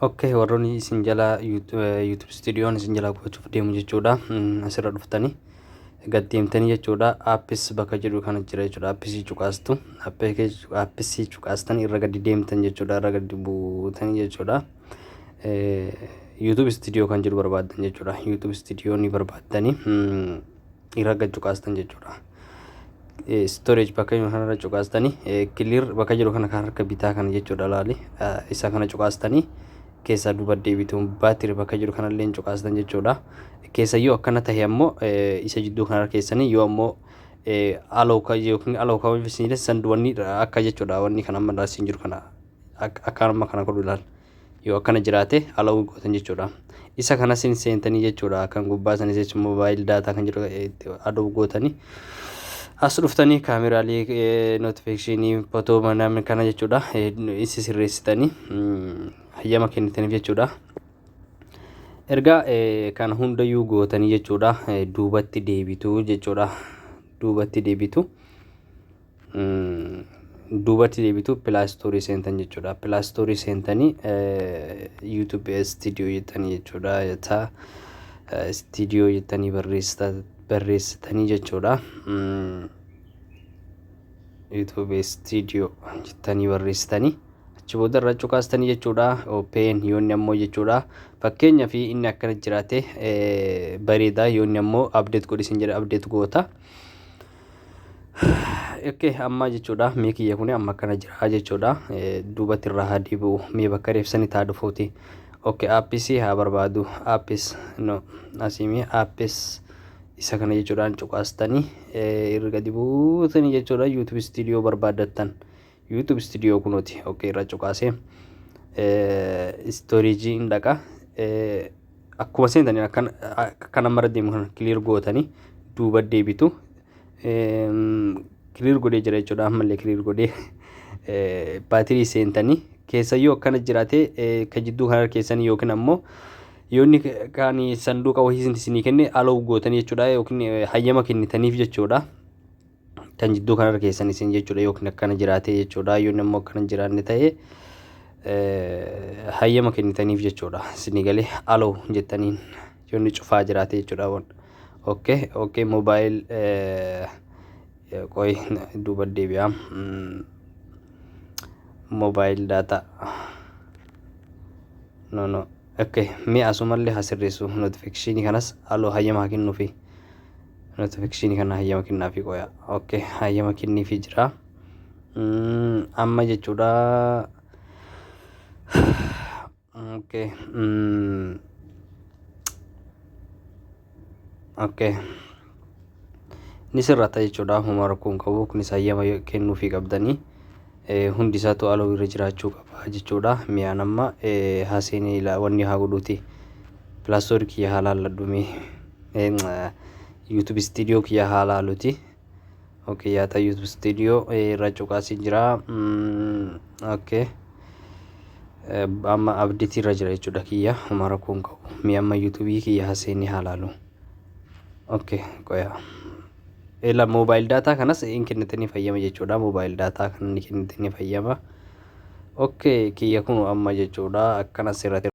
Okay, warroonni isin jala YouTube Studioon isin jala gochuuf deemu jechuudha. Asirra dhuftanii gaddeemtanii jechuudha. Appis bakka jedhu kana jira jechuudha. Appisii cuqaastu. Appisii cuqaastan irra gadi deemtan jechuudha. Irra gadi buutanii jechuudha. YouTube Studio kan jedhu barbaadan jechuudha. YouTube Studio ni barbaadanii irra gadi cuqaastan jechuudha. Storage bakka jedhu kanarra cuqaastanii clear bakka jedhu kana kan harka bitaa kana jechuudha laali. Isa kana cuqaastanii keessa duuba deebituun baatiri bakka jiru kanallee cuqaastan jechuudha. Keessa yoo akkana tahe ammoo isa jidduu kanarra keessanii yoo ammoo alooka yookiin alooka wajjin sanduwanni akka jechuudha. Wanni kana amma raasiin jiru kana akka amma kana godhu ilaal. Yoo akkana jiraate aloo gootan jechuudha. Isa kana seentanii jechuudha. Kan gubbaa sanis jechuun mobile data kan jiru adoo gootanii as dhuftanii kaameraalee notifiikeeshinii footoo manaa kana jechuudha. Isi sirreessitanii hayyama kennitaniif jechuudha. Erga kan hundayyuu gootanii jechuudha. Duubatti deebitu jechuudha. Duubatti deebitu Play seentan jechuudha. Play seentanii YouTube Studio jettanii jechuudha. Yata Studio jettanii barreessitanii jechuudha. YouTube Studio jettanii barreessitanii achi booda irra cuqaastanii jechuudha. Open yoonni ammoo jechuudha. Fakkeenya fi inni akkana jiraate bareeda yoonni ammoo update godhisin jedha update goota. Okay, amma jechuudha mee kiyya kun amma akkana jira jechuudha. Duubatti irraa haa deebi'u mee bakka reefsanii taa dhufuuti. Okay, appis haa barbaadu. Appis no asimi appis isa kana jechuudhaan cuqaastanii irra gadi buutanii jechuudha. YouTube Studio barbaadattan YouTube Studio kunooti. Okay, irra cuqaasee storage indhaqa akkuma seentanii akkana mara deemu kana clear gootanii duuba deebitu clear godhee jira jechuudha. Ammallee clear godhee baatirii seentanii keessa yoo akkana jiraate ka jidduu kana keessanii yookiin ammoo yoonni kan sanduuqa wahii isinii kenne aloo gootanii jechuudha. Yookiin hayyama kennitaniif jechuudha. Kan jidduu kanarra keessan isin jechuudha. Yookiin akkana jiraate jechuudha. Yoonni ammoo akkana jiraanne ta'e hayyama kennitaniif jechuudha. Isinii galee aloo jettaniin yoonni cufaa jiraate jechuudha. Okay, mobile qoy duuba deebi'aa. Mobile data no okay, mee asumallee hasirreessu notifiikeeshinii kanas aloo hayyama kennuufi notifiikeeshinii kana hayyama kennaafi qoya. Okay, hayyama kenniifi jira amma jechuudha. Okay, ni sirraata jechuudha. Huma rakkoon qabu kunis hayyama kennuufi qabdanii hundi isaatu aloo irra jiraachuu qaba jechuudha. Mi'aan amma haaseenii wanni haa godhuuti. Play Store kiyya haa laalladhume YouTube Studio kiyya haa laaluuti. Okay, yaata YouTube Studio irra cuqaasii jira. Okay, amma update irra jira jechuudha kiyya. Huma rakkoon qabu mi'a amma YouTube kiyya haaseenii haa laalu. Okay, qoya ela mobile data kanas in kennitanii fayyama jechuudha. Mobile data kan inni kennitanii fayyama. Okay, kiyya kun amma jechuudha akkana sirratti